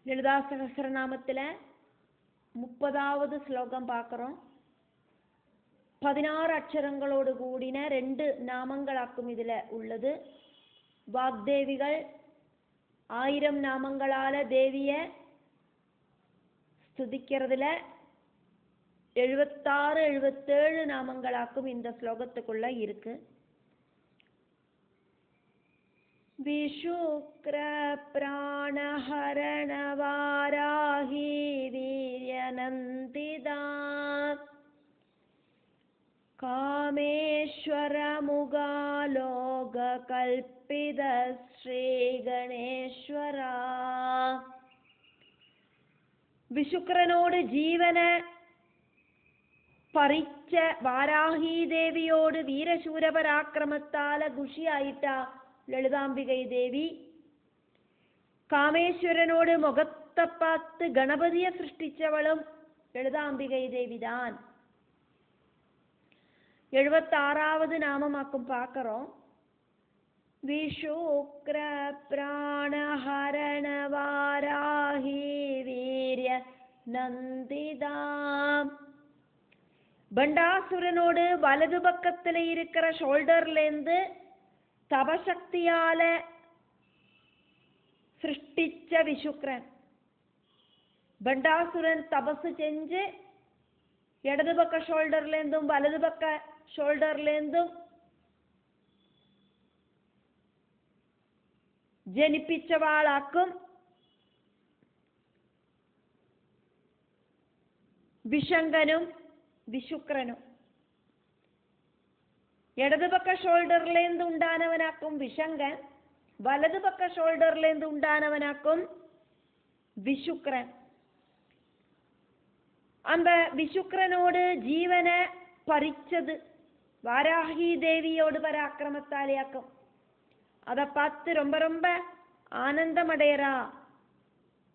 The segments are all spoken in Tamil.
லலிதா சகஸ்ரநாமத்தில் 30வது ஸ்லோகம் பார்க்குறோம். 16 அக்ஷரங்களோடு கூடின 2 நாமங்களாக்கும் இதில் உள்ளது. வாக்தேவிகள் 1000 நாமங்களால் தேவியை ஸ்துதிக்கிறதுல 76 77 நாமங்களாக்கும் இந்த ஸ்லோகத்துக்குள்ள இருக்கு. விஷுக்ர பிராணஹரண வாராஹி வீர்யநந்திதா காமேஸ்வர முகாலோக கல்பித ஸ்ரீ கணேஸ்வரா. விஷுக்ரனோடு ஜீவனை பறிச்ச வாராகி தேவியோடு வீரசூர பராக்கிரமத்தால குஷி ஆயிட்டா லலிதாம்பிகை தேவி. காமேஸ்வரனோடு முகத்தை பார்த்து கணபதியை சிருஷ்டிச்சவளும் லலிதாம்பிகை தேவிதான். 76வது நாமமாக்கும் பார்க்கிறோம். விஷுக்ர பிராணஹரண வாராஹி வீரிய நந்திதாம். பண்டாசுரனோடு வலது பக்கத்தில் இருக்கிற ஷோல்டர்லேருந்து தபசக்தியால சிருஷ்டிச்ச விஷுக்ரன். பண்டாசுரன் தபசு செஞ்சு இடது பக்க ஷோல்டர்லேருந்தும் வலது பக்க ஷோல்டர்லேருந்தும் ജനിപ്പിച്ചവാളാക്കും വിശങ്കനും വിശുക്രനും. ഇടതുപക്ക ഷോൾഡറിലേന്ത് ഉണ്ടാനവനാക്കും വിശങ്കൻ, വലതുപക്ക ഷോൾഡറിലേന്ത് ഉണ്ടാനവനാക്കും വിശുക്രൻ. அந்த விசுக்ரனோடு ஜீவனை பறிச்சது வாராகி தேவியோடு பராக்கிரமத்தாலேயாக்கும். அதை பார்த்து ரொம்ப ரொம்ப ஆனந்தமடையறா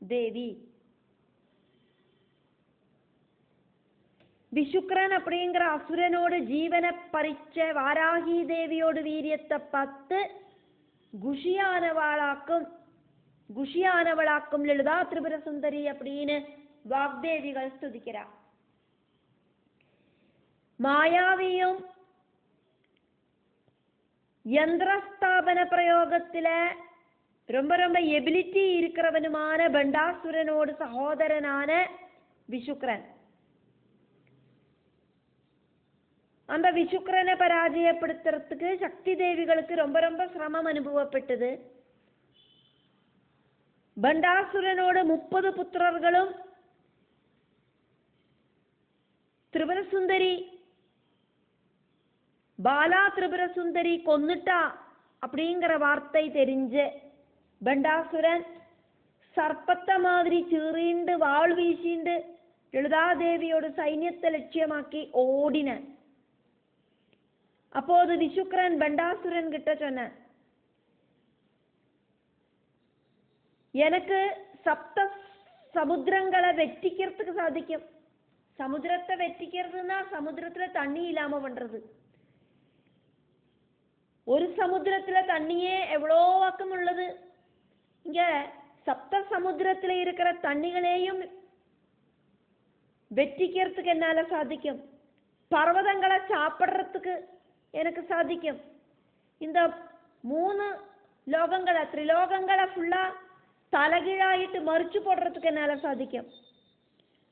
தேவி. விஷுக்ரன் அப்படிங்கிற அசுரனோடு ஜீவனை பறிச்ச வாராகி தேவியோடு வீரியத்தை பார்த்து குஷியானவளாக்கும் லலிதா திரிபுர சுந்தரி அப்படின்னு வாக்தேவிகள் ஸ்துதிக்கிறார். மாயாவியும் யந்திரஸ்தாபன பிரயோகத்தில் ரொம்ப ரொம்ப எபிலிட்டி இருக்கிறவனுமான பண்டாசுரனோடு சகோதரனான விஷுக்ரன். அந்த விஷுக்ரனை பராஜயப்படுத்துறதுக்கு சக்தி தேவிகளுக்கு ரொம்ப ரொம்ப சிரமம் அனுபவப்பட்டது. பண்டாசுரனோடு 30 புத்திரர்களும் திரிபுரசுந்தரி பாலா திரிபுரசுந்தரி கொன்னுட்டா அப்படிங்கிற வார்த்தை தெரிஞ்ச பண்டாசுரன் சர்ப்பத்தை மாதிரி சீறிண்டு வாள் வீசிண்டு லலிதாதேவியோட சைன்யத்தை லட்சியமாக்கி ஓடின. அப்போது விஷுக்ரன் பண்டாசுரன் கிட்ட சொன்ன, எனக்கு சப்த சமுத்திரங்களை வெட்டிக்கிறதுக்கு சாதிக்கும். சமுத்திரத்தை வெட்டிக்கிறதுனா சமுத்திரத்துல தண்ணி இல்லாம பண்றது. ஒரு சமுத்திரத்துல தண்ணியே எவ்வளோ வாக்கம் உள்ளது. இங்க சப்த சமுத்திரத்துல இருக்கிற தண்ணிகளையும் வெட்டிக்கிறதுக்கு என்னால சாதிக்கும். பர்வதங்களை சாப்பிட்றதுக்கு எனக்கு சாதிக்கும். இந்த 3 லோகங்களை திரிலோகங்களை ஃபுல்லா தலைகீழாயிட்டு மறிச்சு போடுறதுக்கு என்னால சாதிக்கும்.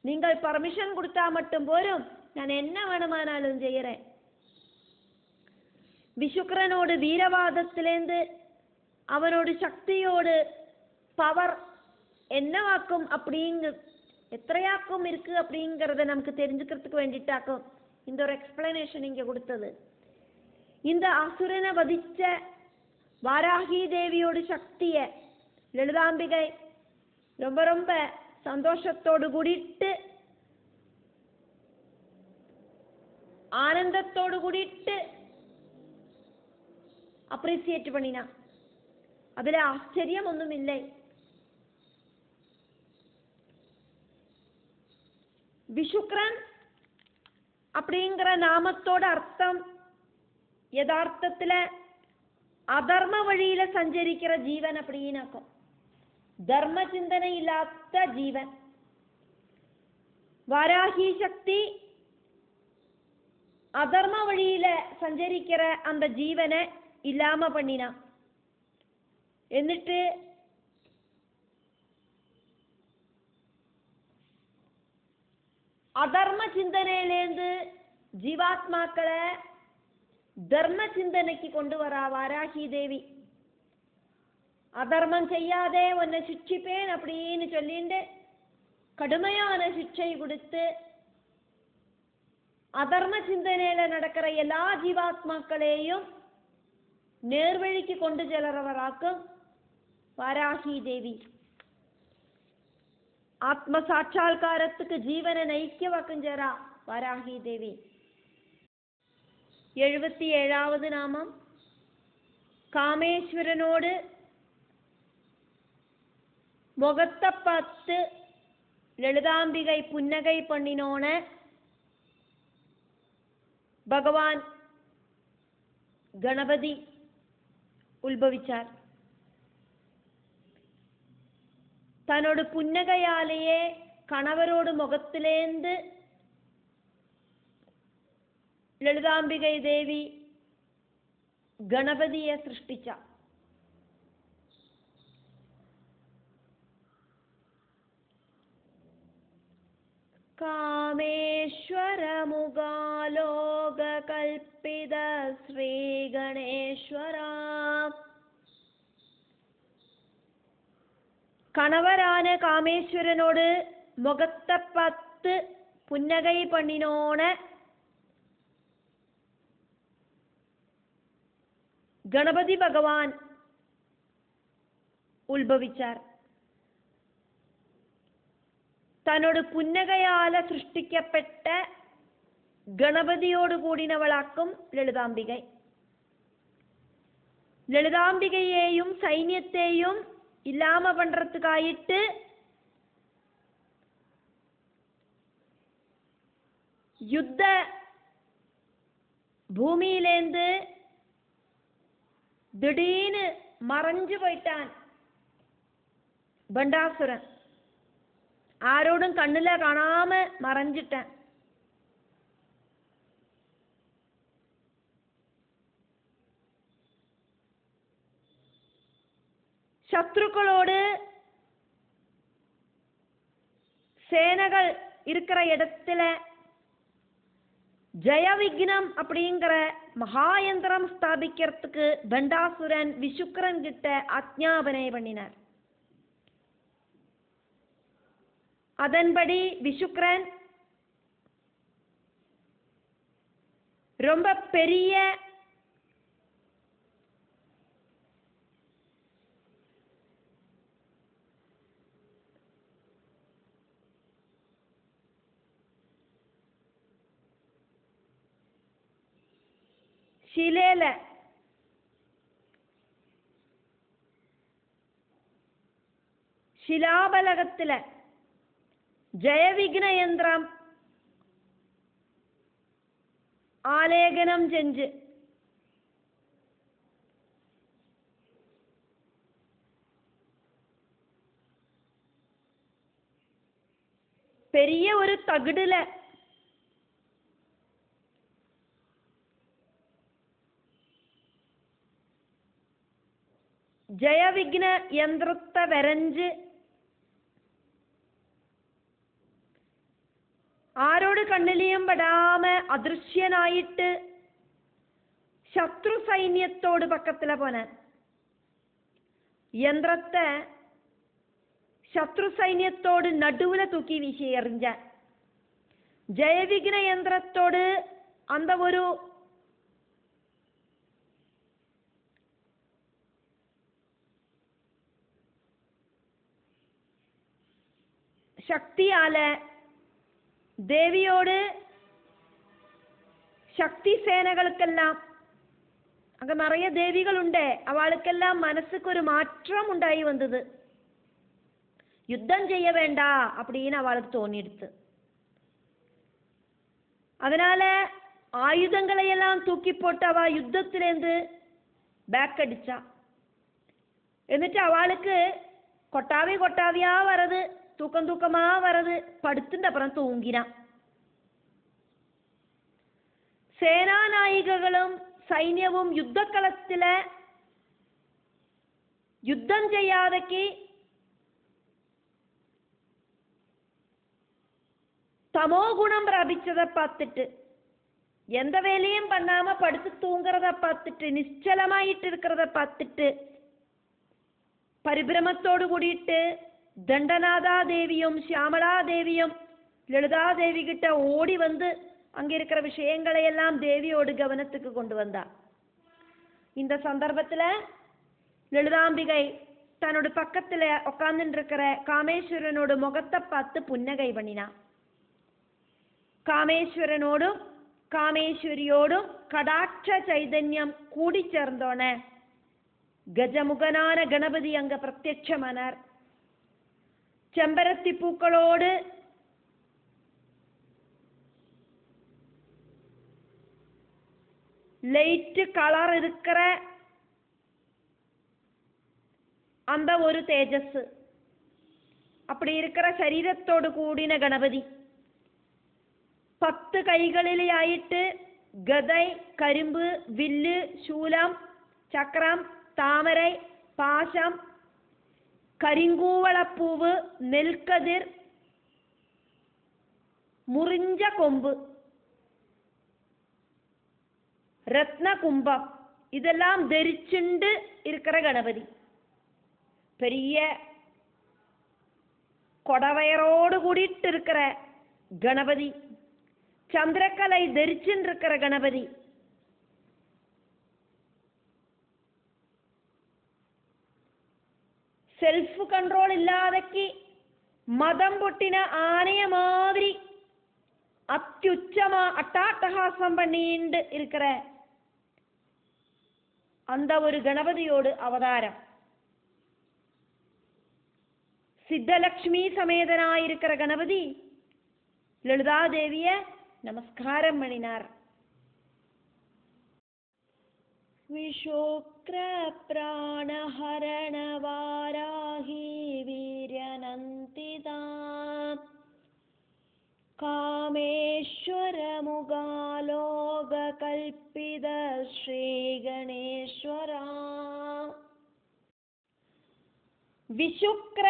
நீங்கள் பர்மிஷன் கொடுத்தா மட்டும் போரும், நான் என்ன வேணுமானாலும் செய்யறேன். விஷுக்ரனோடு வீரவாதத்திலேருந்து அவனோட சக்தியோடு பவர் என்னவாக்கும் எத்தையாக்கும் இருக்கு அப்படிங்கிறத நமக்கு தெரிஞ்சுக்கிறதுக்கு வேண்டிட்டாக்கும் இந்த ஒரு எக்ஸ்பிளனேஷன் இங்க கொடுத்தது. இந்த அசுரனை வதிச்ச வாராகி தேவியோட சக்திய லலிதாம்பிகை ரொம்ப ரொம்ப சந்தோஷத்தோடு கூடிட்டு ஆனந்தத்தோடு கூடிட்டு அப்ரிசியேட் பண்ணினா. அதுல ஆச்சரியம் ஒன்றும் இல்லை. விஷுக்ரன் அப்படிங்கிற நாமத்தோட அர்த்தம் யதார்த்தத்துல அதர்ம வழியில சஞ்சரிக்கிற ஜீவன் அப்படின்னாக்கும். தர்மசிந்தனை இல்லாத ஜீவன். வாராகி சக்தி அதர்ம வழியில சஞ்சரிக்கிற அந்த ஜீவனை இல்லாம பண்ணினா. എന്നിട്ട് அதர்ம சிந்தனையிலேருந்து ஜீவாத்மாக்களை தர்ம சிந்தனைக்கு கொண்டு வரா வாராகி தேவி. அதர்மம் செய்யாதே உன்னை சிக்ஷிப்பேன் அப்படின்னு சொல்லிட்டு கடுமையான சிக்ஷை கொடுத்து அதர்ம சிந்தனையில நடக்கிற எல்லா ஜீவாத்மாக்களையும் நேர்வழிக்கு கொண்டு செல்றவராக்கும் வாராகி தேவி. ஆத்ம சாட்சா்காரத்துக்கு ஜீவனை நയിക്കവാക്കുംചേരാ വാരാഹി ദേവി. 77வது നാമം. കാമേശ്വരനോട് മുഖത്തെ பார்த்து ലളിതാംബികை പുന്നകை பண்ணினோன ഭഗവാൻ ഗണപതി ഉത്ഭവിച്ചാർ. തന്നോട് പുന്നകയാലെയെ കണവരോട് മുഖത്തിലേന്ത് ലളിതാംബികை ദേവി ഗണപതിയെ സൃഷ്ടിച്ച. കാമേശ്വരമുഖാലോകകൽപ്പിത ശ്രീഗണേശ്വര. கணவரான காமேஸ்வரனோடு முகத்தை பார்த்து புன்னகை பண்ணினோன கணபதி பகவான் ഉത്ഭവിച്ചാർ. തന്നോട് പുന്നകയാല സൃഷ്ടിക്കപ്പെട്ട ഗണപതിയോട് കൂടിനവളാക്കും ലളിതാംബികை. ലളിതാംബികയെയും സൈന്യത്തെയും இல்லாம பண்றதுக்காயிட்டு யுத்த பூமியிலேந்து திடீர்னு மறைஞ்சு போயிட்டான் பண்டாசுரன். ஆரோடும் கண்ணுல காணாம மறைஞ்சிட்டான். சத்ருக்களோடு சேனைகள் இருக்கிற இடத்துல ஜெயவிக்னம் அப்படிங்கிற மகாயந்திரம் ஸ்தாபிக்கிறதுக்கு பண்டாசுரன் விசுக்கரன் கிட்ட ஆக்ஞாபனை பண்ணினார். அதன்படி விசுக்கரன் ரொம்ப பெரிய ശിലയില ശിലാബലകത്തില് ജയവിഘ്ന യന്ത്രം ആലേഖനം செஞ்சு பெரிய ஒரு தகடுல ജയവിഘ്ന യന്ത്രത്തെ വരഞ്ച് ആരോട് കണ്ണിലെയും പെടാമ അദൃശ്യനായിട്ട് ശത്രു സൈന്യത്തോട് പക്കത്തില പോനാൻ. യന്ത്രത്തെ ശത്രു സൈന്യത്തോട് നടുവില തൂക്കി വീശി എറിഞ്ഞ. ജയവിഘ്ന യന്ത്രത്തോട് അന്ത ഒരു ശക്തിയാല ദേവിയോട് ശക്തി സേനകൾക്കെല്ലാം அங்க நிறைய தேவிகள் உண்டு. அவளுக்கெல்லாம் மனசுக்கு ஒரு மாற்றம் உண்டாகி வந்தது. யுத்தம் செய்ய வேண்டாம் அப்படின்னு அவளுக்கு தோணிடுத்து. அதனால ஆயுதங்களை எல்லாம் தூக்கி போட்டு அவ யுத்தத்திலேருந்து பேக் அடிச்சா. എന്നിട്ട് அவளுக்கு கொட்டாவி கொட்டாவியா வரது, தூக்கம் தூக்கமா வரது, படுத்துட்டு அப்புறம் தூங்கினான். சேனாநாயகர்களும் സൈന്യവും യുദ്ധക്കളത്തില് യുദ്ധം ചെയ്യാതക്ക് തമോ ഗുണം പ്രാപിച്ചதை பார்த்துட்டு எந்த வேலையும் பண்ணாம படுத்து தூங்குறத பார்த்துட்டு நிശ്ചലമായിട്ട് இருக்கிறத பார்த்துட்டு പരിഭ്രമത്തോട് കൂടിയിട്ട് ദണ്ഡനാഥാ ദേവിയും ശ്യാമളാ ദേവിയും ലളിതാ ദേവി கிட்ட ஓடி வந்து அங்க இருக்கிற விஷயங்களை எல்லாம் தேவியோடு கவனத்துக்கு கொண்டு வந்தா. இந்த சந்தர்ப்பத்துல லலிதாம்பிகை தன்னோட பக்கத்துல உட்கார்ந்துட்டு இருக்கிற காமேஸ்வரனோட முகத்தை பார்த்து புன்னகை பண்ணினா. காமேஸ்வரனோடும் காமேஸ்வரியோடும் கடாட்ச ചൈതന്യം കൂടിച്ചേർന്നോണെ ഗജമുഖനാன ഗണപതി അങ്ക പ്രത്യക്ഷമാനാർ. ചെമ്പരത്തി പൂക്കളോട് லைட் கலர் இருக்கிற அந்த ஒரு தேஜஸ், அப்படி இருக்கிற சரீரத்தோடு கூடின கணபதி 10 கைகளிലായിട്ട് ഗദൈ, കരിമ്പ്, വില്ല്, ശൂലം, ചക്രം, താമരൈ, പാശം, കരിങ്കൂവളപ്പൂവ്, നെൽക്കതിർ, മുറിഞ്ച കൊമ്പ്, ரத்ன கும்பம் இதெல்லாம் தரிச்சுண்டு இருக்கிற கணபதி. பெரிய கொடவயரோடு கூடிட்டு இருக்கிற கணபதி, சந்திரக்கலை தரிச்சுட்டு இருக்கிற கணபதி, செல்ஃப் கண்ட்ரோல் இல்லாதக்கு மதம் பொட்டின ஆணைய மாதிரி அத்யுச்சமா அட்டாட்டகாசம் பண்ணிட்டு இருக்கிற அந்த ஒரு கணபதியோடு அவதாரம். சித்தலக்ஷ்மி சமேதனாயிருக்கிற கணபதி லலிதாதேவிய நமஸ்காரம் பண்ணினார். விஷோக்ர பிராணஹரண வாராஹி வீரியநந்திதா காமேஸ்வர முகாலோக கல்பித ஸ்ரீ கணேஸ்வரா. விஷுக்ர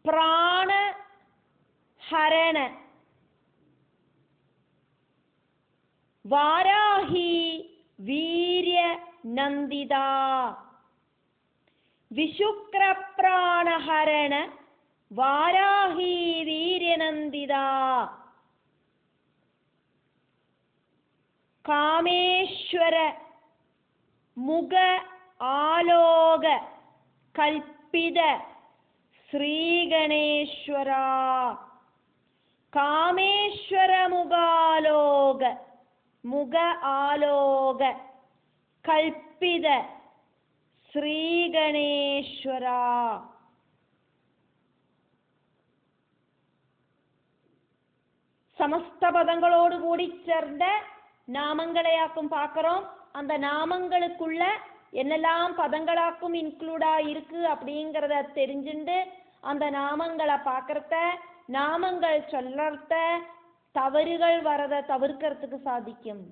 பிராண ஹரண வாராஹி வீரிய நந்திதா. விஷுக்ர பிராண ஹரண வாராஹி வீரியநந்திதா. காமேஸ்வர முக ஆலோக கல்பித ஸ்ரீகணேஸ்வரா. காமேஸ்வர முகாலோக முக ஆலோக கல்பித ஸ்ரீகணேஸ்வரா. சமஸ்த பதங்களோடு கூடி சேர்ந்த நாமங்களையாக்கும் பார்க்கிறோம். அந்த நாமங்களுக்குள்ள என்னெல்லாம் பதங்களாக்கும் இன்க்ளூடா இருக்கு அப்படிங்கிறத தெரிஞ்சுண்டு அந்த நாமங்களை பார்க்கறத, நாமங்கள் சொல்லறத, தவறுகள் வரத தவிர்க்கிறதுக்கு சாதிக்கும்.